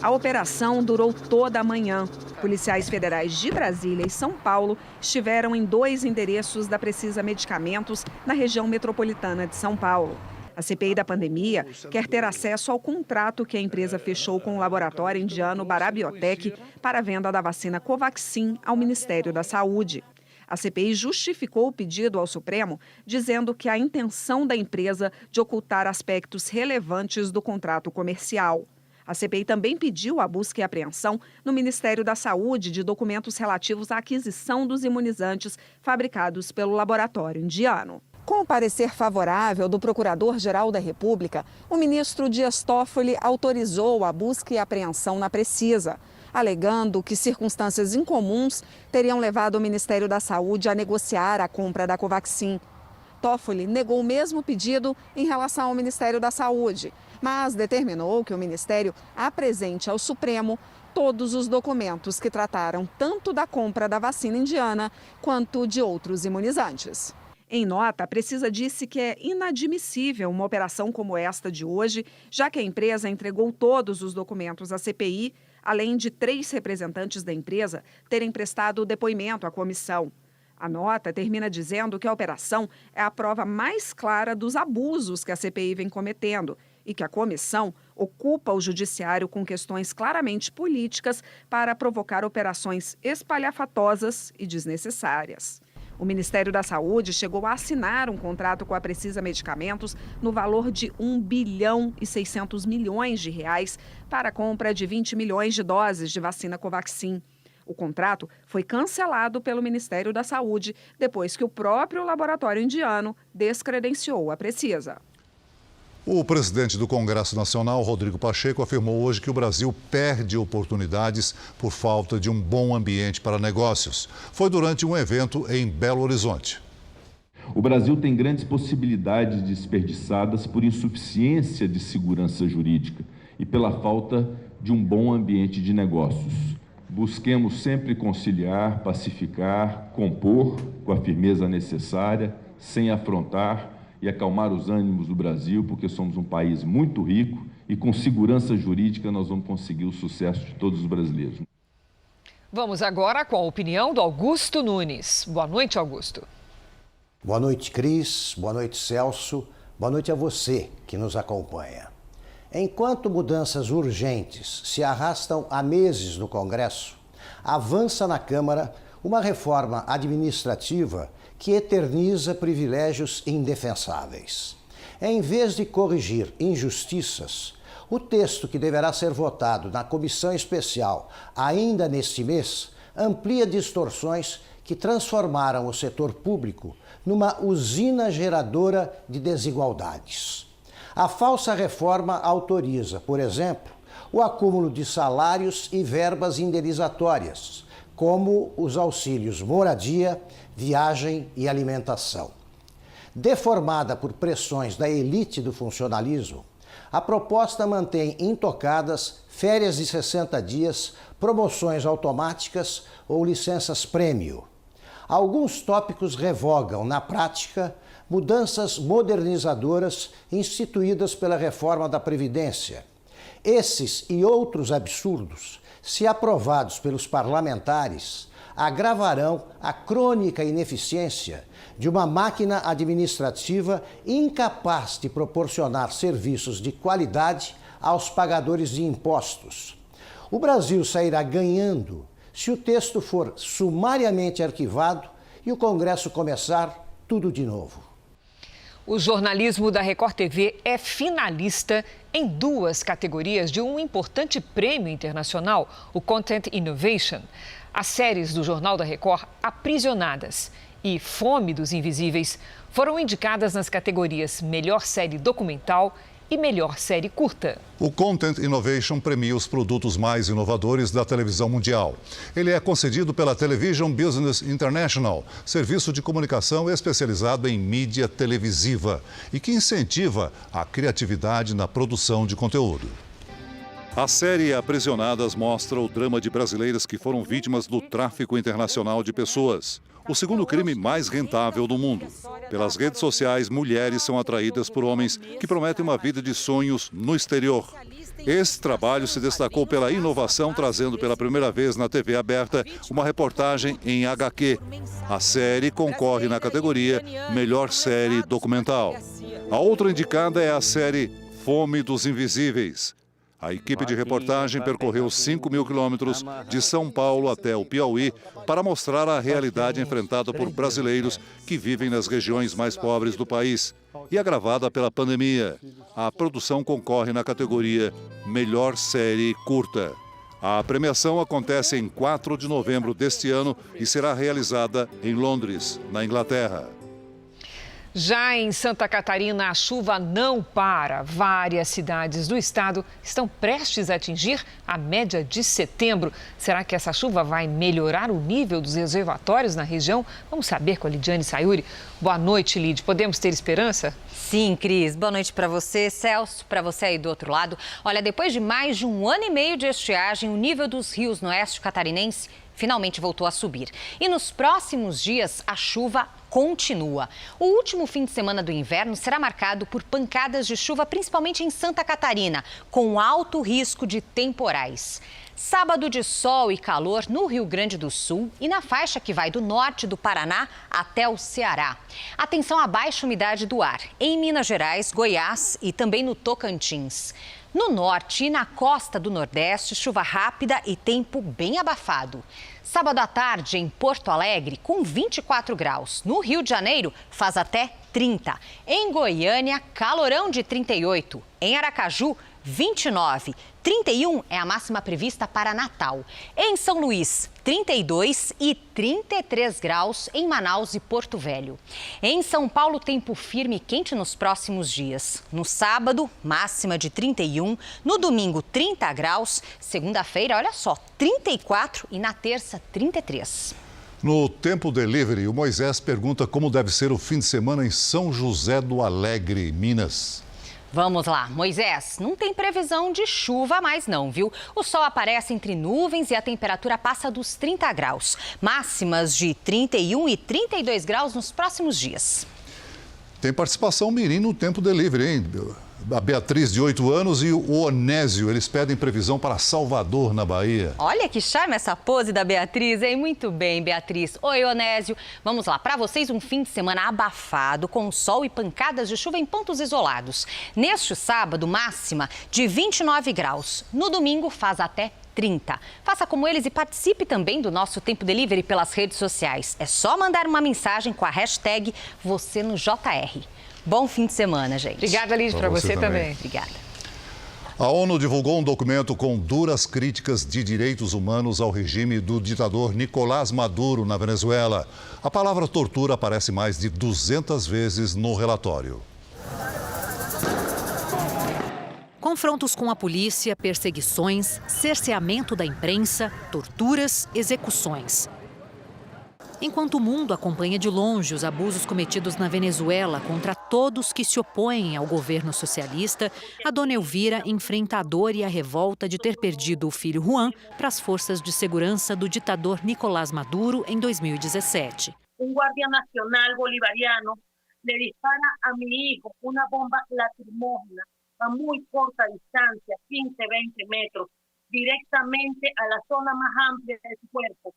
A operação durou toda a manhã. Policiais federais de Brasília e São Paulo estiveram em 2 endereços da Precisa Medicamentos, na região metropolitana de São Paulo. A CPI da pandemia quer ter acesso ao contrato que a empresa fechou com o laboratório indiano Barabiotec para a venda da vacina Covaxin ao Ministério da Saúde. A CPI justificou o pedido ao Supremo, dizendo que a intenção da empresa de ocultar aspectos relevantes do contrato comercial. A CPI também pediu a busca e apreensão no Ministério da Saúde de documentos relativos à aquisição dos imunizantes fabricados pelo laboratório indiano. Com o parecer favorável do Procurador-Geral da República, o ministro Dias Toffoli autorizou a busca e apreensão na Precisa, alegando que circunstâncias incomuns teriam levado o Ministério da Saúde a negociar a compra da Covaxin. Toffoli negou o mesmo pedido em relação ao Ministério da Saúde, mas determinou que o Ministério apresente ao Supremo todos os documentos que trataram tanto da compra da vacina indiana quanto de outros imunizantes. Em nota, a Precisa disse que é inadmissível uma operação como esta de hoje, já que a empresa entregou todos os documentos à CPI, além de 3 representantes da empresa terem prestado depoimento à comissão. A nota termina dizendo que a operação é a prova mais clara dos abusos que a CPI vem cometendo e que a comissão ocupa o judiciário com questões claramente políticas para provocar operações espalhafatosas e desnecessárias. O Ministério da Saúde chegou a assinar um contrato com a Precisa Medicamentos no valor de R$1 bilhão e 600 milhões de reais para a compra de 20 milhões de doses de vacina Covaxin. O contrato foi cancelado pelo Ministério da Saúde depois que o próprio laboratório indiano descredenciou a Precisa. O presidente do Congresso Nacional, Rodrigo Pacheco, afirmou hoje que o Brasil perde oportunidades por falta de um bom ambiente para negócios. Foi durante um evento em Belo Horizonte. O Brasil tem grandes possibilidades desperdiçadas por insuficiência de segurança jurídica e pela falta de um bom ambiente de negócios. Busquemos sempre conciliar, pacificar, compor com a firmeza necessária, sem afrontar e acalmar os ânimos do Brasil, porque somos um país muito rico e com segurança jurídica nós vamos conseguir o sucesso de todos os brasileiros. Vamos agora com a opinião do Augusto Nunes. Boa noite, Augusto. Boa noite, Cris. Boa noite, Celso. Boa noite a você que nos acompanha. Enquanto mudanças urgentes se arrastam há meses no Congresso, avança na Câmara uma reforma administrativa que eterniza privilégios indefensáveis. Em vez de corrigir injustiças, o texto que deverá ser votado na comissão especial ainda neste mês amplia distorções que transformaram o setor público numa usina geradora de desigualdades. A falsa reforma autoriza, por exemplo, o acúmulo de salários e verbas indenizatórias, como os auxílios moradia, viagem e alimentação. Deformada por pressões da elite do funcionalismo, a proposta mantém intocadas férias de 60 dias, promoções automáticas ou licenças-prêmio. Alguns tópicos revogam, na prática, mudanças modernizadoras instituídas pela reforma da Previdência. Esses e outros absurdos, se aprovados pelos parlamentares, agravarão a crônica ineficiência de uma máquina administrativa incapaz de proporcionar serviços de qualidade aos pagadores de impostos. O Brasil sairá ganhando se o texto for sumariamente arquivado e o Congresso começar tudo de novo. O jornalismo da Record TV é finalista em 2 categorias de um importante prêmio internacional, o Content Innovation. As séries do Jornal da Record, Aprisionadas e Fome dos Invisíveis, foram indicadas nas categorias Melhor Série Documental e Melhor Série Curta. O Content Innovation premia os produtos mais inovadores da televisão mundial. Ele é concedido pela Television Business International, serviço de comunicação especializado em mídia televisiva e que incentiva a criatividade na produção de conteúdo. A série Aprisionadas mostra o drama de brasileiras que foram vítimas do tráfico internacional de pessoas, o segundo crime mais rentável do mundo. Pelas redes sociais, mulheres são atraídas por homens que prometem uma vida de sonhos no exterior. Esse trabalho se destacou pela inovação, trazendo pela primeira vez na TV aberta uma reportagem em HQ. A série concorre na categoria Melhor Série Documental. A outra indicada é a série Fome dos Invisíveis. A equipe de reportagem percorreu 5.000 quilômetros de São Paulo até o Piauí para mostrar a realidade enfrentada por brasileiros que vivem nas regiões mais pobres do país e agravada pela pandemia. A produção concorre na categoria Melhor Série Curta. A premiação acontece em 4 de novembro deste ano e será realizada em Londres, na Inglaterra. Já em Santa Catarina, a chuva não para. Várias cidades do estado estão prestes a atingir a média de setembro. Será que essa chuva vai melhorar o nível dos reservatórios na região? Vamos saber com a Lidiane Sayuri. Boa noite, Lid. Podemos ter esperança? Sim, Cris. Boa noite para você, Celso, para você aí do outro lado. Olha, depois de mais de 1 ano e meio de estiagem, o nível dos rios no oeste catarinense finalmente voltou a subir. E nos próximos dias, a chuva continua. O último fim de semana do inverno será marcado por pancadas de chuva, principalmente em Santa Catarina, com alto risco de temporais. Sábado de sol e calor no Rio Grande do Sul e na faixa que vai do norte do Paraná até o Ceará. Atenção à baixa umidade do ar em Minas Gerais, Goiás e também no Tocantins. No norte e na costa do Nordeste, chuva rápida e tempo bem abafado. Sábado à tarde em Porto Alegre, com 24 graus. No Rio de Janeiro, faz até 30. Em Goiânia, calorão de 38. Em Aracaju, 29. 31 é a máxima prevista para Natal. Em São Luís, 32 e 33 graus em Manaus e Porto Velho. Em São Paulo, tempo firme e quente nos próximos dias. No sábado, máxima de 31. No domingo, 30 graus. Segunda-feira, olha só, 34 e na terça, 33. No Tempo Delivery, o Moisés pergunta como deve ser o fim de semana em São José do Alegre, Minas. Vamos lá, Moisés, não tem previsão de chuva mais não, viu? O sol aparece entre nuvens e a temperatura passa dos 30 graus. Máximas de 31 e 32 graus nos próximos dias. Tem participação mirim no Tempo Delivery, hein? A Beatriz, de 8 anos, e o Onésio, eles pedem previsão para Salvador, na Bahia. Olha que charme essa pose da Beatriz, hein? Muito bem, Beatriz. Oi, Onésio. Vamos lá, para vocês um fim de semana abafado, com sol e pancadas de chuva em pontos isolados. Neste sábado, máxima de 29 graus. No domingo, faz até 30. Faça como eles e participe também do nosso Tempo Delivery pelas redes sociais. É só mandar uma mensagem com a hashtag #VocêNoJR. Bom fim de semana, gente. Obrigada, Lidy, para você também. Obrigada. A ONU divulgou um documento com duras críticas de direitos humanos ao regime do ditador Nicolás Maduro na Venezuela. A palavra tortura aparece mais de 200 vezes no relatório. Confrontos com a polícia, perseguições, cerceamento da imprensa, torturas, execuções. Enquanto o mundo acompanha de longe os abusos cometidos na Venezuela contra todos que se opõem ao governo socialista, a dona Elvira enfrenta a dor e a revolta de ter perdido o filho Juan para as forças de segurança do ditador Nicolás Maduro em 2017. Um guardia nacional bolivariano le dispara a mi hijo uma bomba lacrimógena a muito corta distância, 15, 20 metros, diretamente a la zona mais ampla de seu corpo.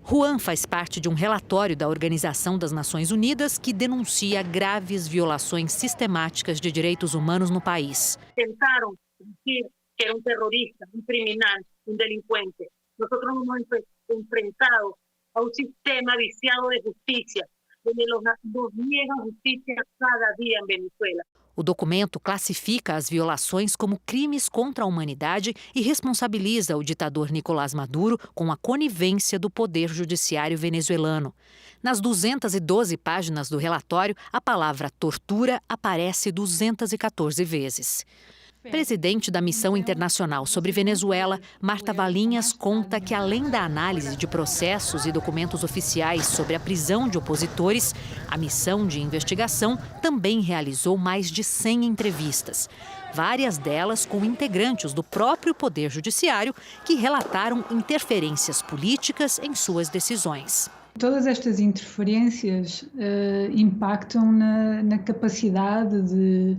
Juan faz parte de um relatório da Organização das Nações Unidas que denuncia graves violações sistemáticas de direitos humanos no país. Tentaram dizer que era terrorista, criminal, delinquente. Nós nos enfrentado a sistema viciado de justiça, onde nos negam justiça cada dia em Venezuela. O documento classifica as violações como crimes contra a humanidade e responsabiliza o ditador Nicolás Maduro com a conivência do poder judiciário venezuelano. Nas 212 páginas do relatório, a palavra tortura aparece 214 vezes. Presidente da Missão Internacional sobre Venezuela, Marta Valinhas conta que, além da análise de processos e documentos oficiais sobre a prisão de opositores, a missão de investigação também realizou mais de 100 entrevistas, várias delas com integrantes do próprio Poder Judiciário que relataram interferências políticas em suas decisões. Todas estas interferências impactam na capacidade de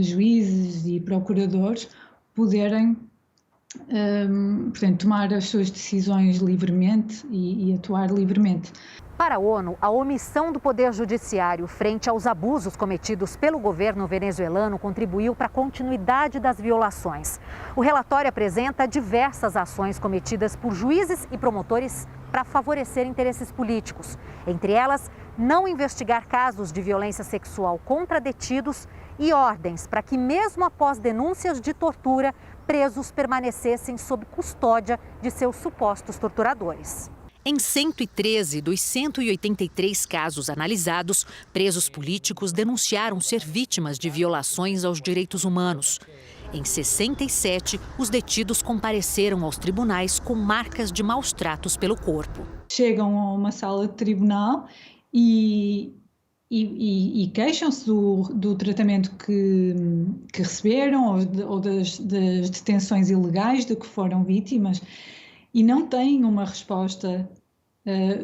juízes e procuradores poderem, portanto, tomar as suas decisões livremente e atuar livremente. Para a ONU, a omissão do Poder Judiciário frente aos abusos cometidos pelo governo venezuelano contribuiu para a continuidade das violações. O relatório apresenta diversas ações cometidas por juízes e promotores para favorecer interesses políticos. Entre elas, não investigar casos de violência sexual contra detidos e ordens para que, mesmo após denúncias de tortura, presos permanecessem sob custódia de seus supostos torturadores. Em 113 dos 183 casos analisados, presos políticos denunciaram ser vítimas de violações aos direitos humanos. Em 67, os detidos compareceram aos tribunais com marcas de maus tratos pelo corpo. Chegam a uma sala de tribunal e queixam-se do tratamento que receberam ou das detenções ilegais de que foram vítimas e não têm uma resposta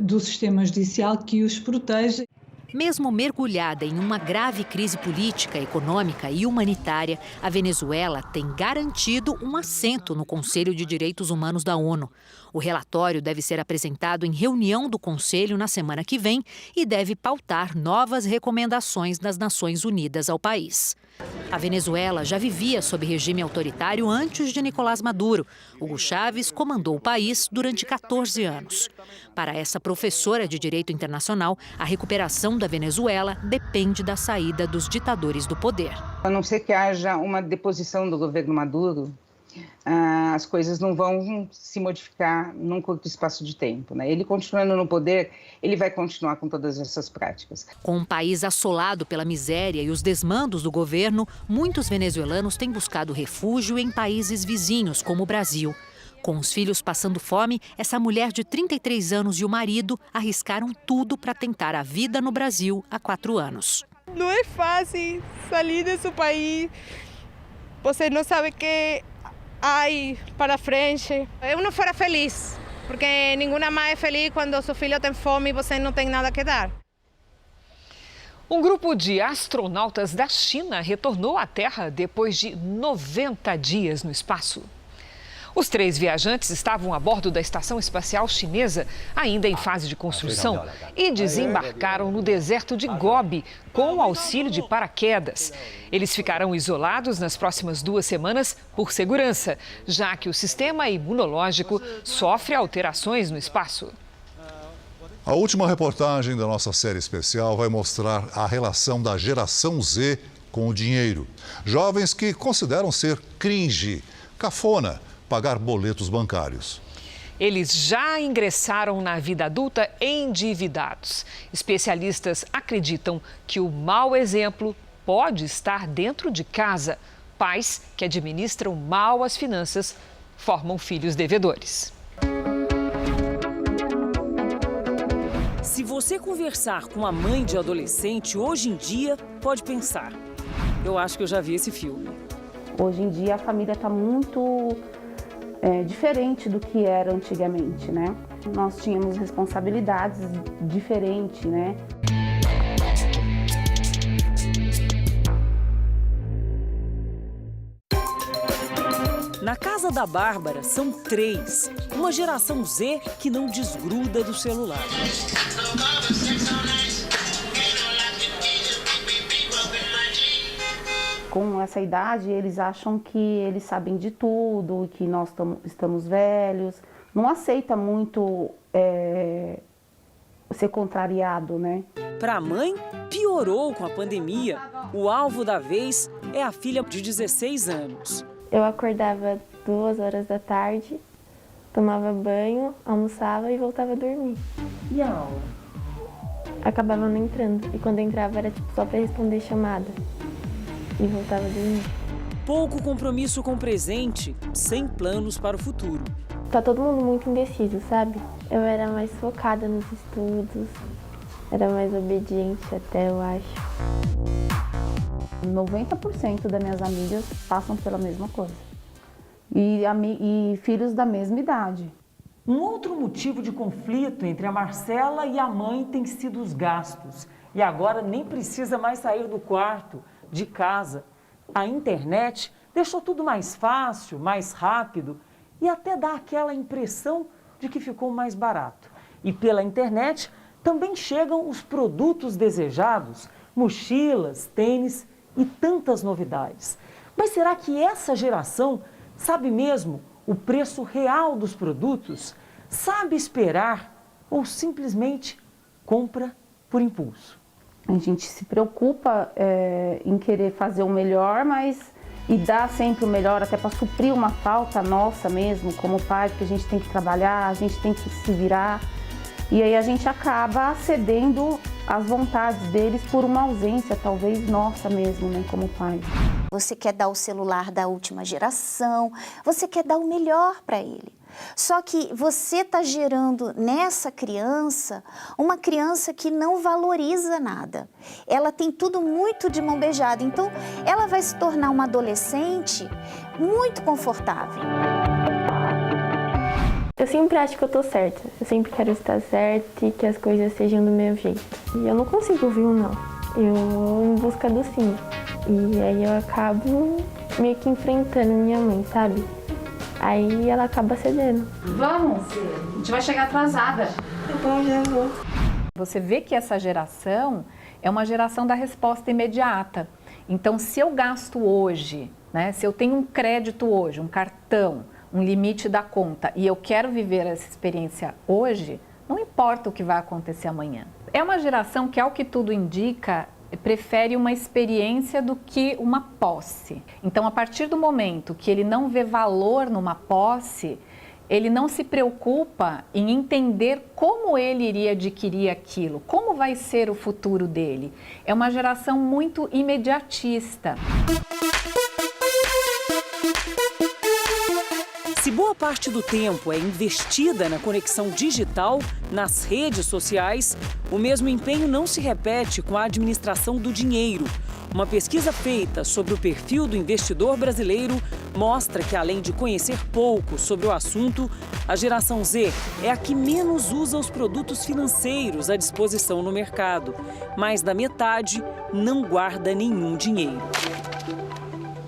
do sistema judicial que os proteja. Mesmo mergulhada em uma grave crise política, econômica e humanitária, a Venezuela tem garantido um assento no Conselho de Direitos Humanos da ONU. O relatório deve ser apresentado em reunião do Conselho na semana que vem e deve pautar novas recomendações das Nações Unidas ao país. A Venezuela já vivia sob regime autoritário antes de Nicolás Maduro. Hugo Chávez comandou o país durante 14 anos. Para essa professora de Direito Internacional, a recuperação da Venezuela depende da saída dos ditadores do poder. A não ser que haja uma deposição do governo Maduro, as coisas não vão se modificar num curto espaço de tempo, né? Ele continuando no poder, ele vai continuar com todas essas práticas. Com um país assolado pela miséria e os desmandos do governo, muitos venezuelanos têm buscado refúgio em países vizinhos, como o Brasil. Com os filhos passando fome, essa mulher de 33 anos e o marido arriscaram tudo para tentar a vida no Brasil há 4 anos. Não é fácil sair desse país. Você não sabe o que há para frente. Eu não fora feliz, porque nenhuma mãe é feliz quando seu filho tem fome e você não tem nada que dar. Um grupo de astronautas da China retornou à Terra depois de 90 dias no espaço. Os 3 viajantes estavam a bordo da Estação Espacial Chinesa, ainda em fase de construção, e desembarcaram no deserto de Gobi com o auxílio de paraquedas. Eles ficarão isolados nas próximas 2 semanas por segurança, já que o sistema imunológico sofre alterações no espaço. A última reportagem da nossa série especial vai mostrar a relação da geração Z com o dinheiro. Jovens que consideram ser cringe, cafona, pagar boletos bancários. Eles já ingressaram na vida adulta endividados. Especialistas acreditam que o mau exemplo pode estar dentro de casa. Pais que administram mal as finanças formam filhos devedores. Se você conversar com a mãe de adolescente hoje em dia, pode pensar: eu acho que eu já vi esse filme. Hoje em dia a família está muito diferente do que era antigamente, né? Nós tínhamos responsabilidades diferentes, né? Na casa da Bárbara são 3, uma geração Z que não desgruda do celular. Com essa idade, eles acham que eles sabem de tudo, que nós estamos velhos. Não aceita muito ser contrariado, né? Para a mãe, piorou com a pandemia. O alvo da vez é a filha de 16 anos. Eu acordava 2 horas da tarde, tomava banho, almoçava e voltava a dormir. E a aula? Acabava não entrando. E quando entrava era só para responder chamada. E voltava a dormir. Pouco compromisso com o presente, sem planos para o futuro. Tá todo mundo muito indeciso, sabe? Eu era mais focada nos estudos, era mais obediente até, eu acho. 90% das minhas amigas passam pela mesma coisa. E filhos da mesma idade. Um outro motivo de conflito entre a Marcela e a mãe tem sido os gastos. E agora nem precisa mais sair do quarto, de casa. A internet deixou tudo mais fácil, mais rápido e até dá aquela impressão de que ficou mais barato. E pela internet também chegam os produtos desejados, mochilas, tênis e tantas novidades. Mas será que essa geração sabe mesmo o preço real dos produtos? Sabe esperar ou simplesmente compra por impulso? A gente se preocupa em querer fazer o melhor, e dar sempre o melhor até para suprir uma falta nossa mesmo, como pai, porque a gente tem que trabalhar, a gente tem que se virar. E aí a gente acaba cedendo às vontades deles por uma ausência, talvez nossa mesmo, né, como pai. Você quer dar o celular da última geração, você quer dar o melhor para ele. Só que você está gerando nessa criança uma criança que não valoriza nada. Ela tem tudo muito de mão beijada, então ela vai se tornar uma adolescente muito confortável. Eu sempre acho que eu tô certa, eu sempre quero estar certa e que as coisas sejam do meu jeito. E eu não consigo ouvir um não, eu vou em busca do sim. E aí eu acabo meio que enfrentando minha mãe, sabe? Aí ela acaba cedendo. Vamos, a gente vai chegar atrasada. Tá bom, já vou. Você vê que essa geração é uma geração da resposta imediata. Então, se eu gasto hoje, né, se eu tenho um crédito hoje, um cartão, um limite da conta e eu quero viver essa experiência hoje, não importa o que vai acontecer amanhã. É uma geração que, ao que tudo indica, prefere uma experiência do que uma posse. Então, a partir do momento que ele não vê valor numa posse, ele não se preocupa em entender como ele iria adquirir aquilo, como vai ser o futuro dele. É uma geração muito imediatista. Se boa parte do tempo é investida na conexão digital, nas redes sociais, o mesmo empenho não se repete com a administração do dinheiro. Uma pesquisa feita sobre o perfil do investidor brasileiro mostra que, além de conhecer pouco sobre o assunto, a geração Z é a que menos usa os produtos financeiros à disposição no mercado. Mais da metade não guarda nenhum dinheiro.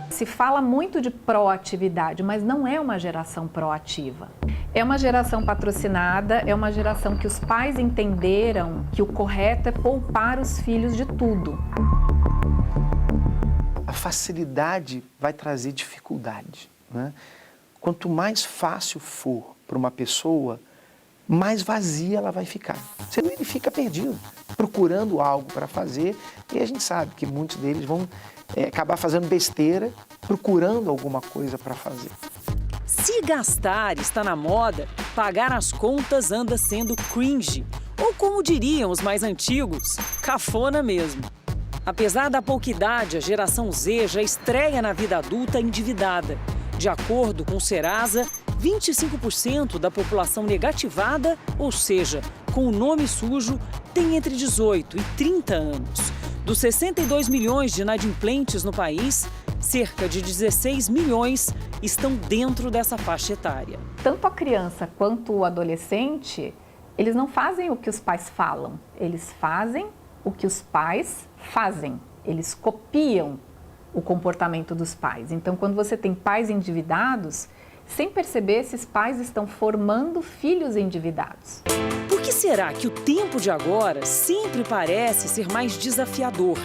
Se fala muito de proatividade, mas não é uma geração proativa. É uma geração patrocinada, é uma geração que os pais entenderam que o correto é poupar os filhos de tudo. A facilidade vai trazer dificuldade, né? Quanto mais fácil for para uma pessoa, mais vazia ela vai ficar. Senão ele fica perdido, procurando algo para fazer, e a gente sabe que muitos deles vão acabar fazendo besteira, procurando alguma coisa para fazer. Se gastar está na moda, pagar as contas anda sendo cringe, ou como diriam os mais antigos, cafona mesmo. Apesar da pouca idade, a geração Z já estreia na vida adulta endividada. De acordo com o Serasa, 25% da população negativada, ou seja, com o nome sujo, tem entre 18 e 30 anos. Dos 62 milhões de inadimplentes no país, cerca de 16 milhões estão dentro dessa faixa etária. Tanto a criança quanto o adolescente, eles não fazem o que os pais falam, eles fazem o que os pais fazem, eles copiam o comportamento dos pais. Então, quando você tem pais endividados, sem perceber, esses pais estão formando filhos endividados. Por que será que o tempo de agora sempre parece ser mais desafiador?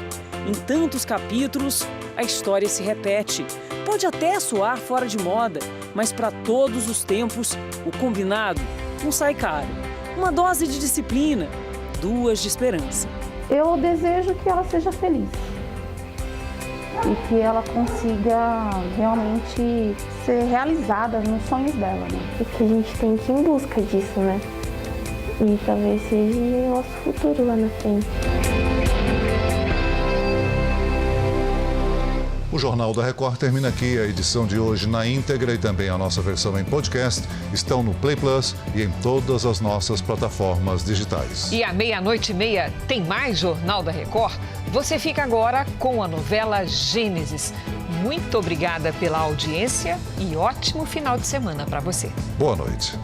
Em tantos capítulos, a história se repete. Pode até soar fora de moda, mas para todos os tempos, o combinado não sai caro. Uma dose de disciplina, 2 de esperança. Eu desejo que ela seja feliz e que ela consiga realmente ser realizada nos sonhos dela, né? Porque a gente tem que ir em busca disso, né? E talvez seja o nosso futuro lá na frente. O Jornal da Record termina aqui. A edição de hoje na íntegra e também a nossa versão em podcast estão no Play Plus e em todas as nossas plataformas digitais. E à 00:30 tem mais Jornal da Record? Você fica agora com a novela Gênesis. Muito obrigada pela audiência e ótimo final de semana para você. Boa noite.